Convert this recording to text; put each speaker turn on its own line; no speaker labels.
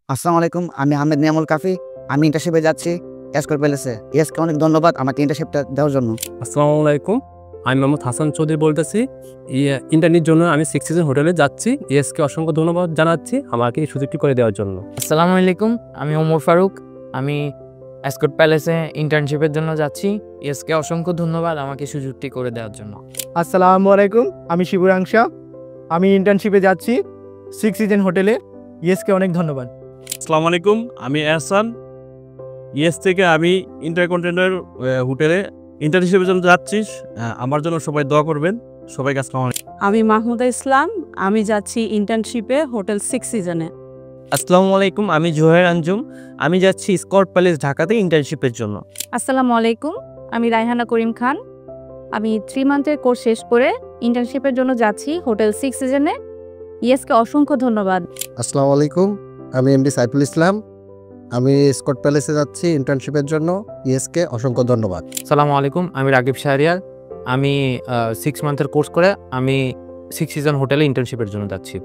আসসালামু আলাইকুম, আমি আহমেদ নিয়ামুল কাফি। আমি ইন্টার্নশিপে যাচ্ছি এসকোর প্যালেসে। ইয়েসকে অনেক ধন্যবাদ আমাকে ইন্টার্নশিপটা দেওয়ার জন্য।
আসসালামু আলাইকুম, আমি মোহাম্মদ হাসান চৌধুরী বলতেছি। ইন্টারনির জন্য আমি সিক্স সিজন হোটেলে যাচ্ছি। ইয়েসকে অসংখ্য ধন্যবাদ জানাচ্ছি আমাকে এই সুযোগটি করে দেওয়ার জন্য।
আসসালামু আলাইকুম, আমি ওমর ফারুক। আমি এসকর্ট প্যালেসে ইন্টার্নশিপের জন্য যাচ্ছি। এসকে অসংখ্য ধন্যবাদ আমাকে সুযোগটি করে দেওয়ার জন্য।
আসসালামু আলাইকুম, আমি শিবুরাংশা। আমি ইন্টার্নশিপে যাচ্ছি সিক্স সিজন হোটেলে। ইয়েসকে অনেক ধন্যবাদ।
আসসালামু আলাইকুম, আমি এহসান। ইয়েস থেকে আমি ইন্টারকন্টিনেন্টাল হোটেলে ইন্টার্নশিপের জন্য যাচ্ছি। আমার জন্য সবাই দোয়া করবেন। সবাইকে আসসালামু আলাইকুম।
আমি মাহমুদা ইসলাম। আমি যাচ্ছি ইন্টার্নশিপে হোটেল সিক্স সিজনে।
আসসালামু আলাইকুম, আমি জোহের আঞ্জুম। আমি যাচ্ছি স্কট প্যালেস ঢাকাতে ইন্টার্নশিপের জন্য।
আসসালামু আলাইকুম, আমি রায়হানা করিম খান। আমি 3 মান্থের কোর্স শেষ করে ইন্টার্নশিপের জন্য যাচ্ছি হোটেল সিক্স সিজনে। ইয়েসকে অসংখ্য ধন্যবাদ।
আসসালামু আলাইকুম, আমি এমডি সাইফুল ইসলাম। আমি স্কট প্যালেসে যাচ্ছি ইন্টার্নশিপের জন্য। ইয়েসকে অসংখ্য ধন্যবাদ।
আসসালামু আলাইকুম, আমি রাগিব শাহরিয়ার। আমি 6 মান্থের কোর্স করে আমি সিক্স সিজন হোটেলে ইন্টার্নশিপের জন্য যাচ্ছি।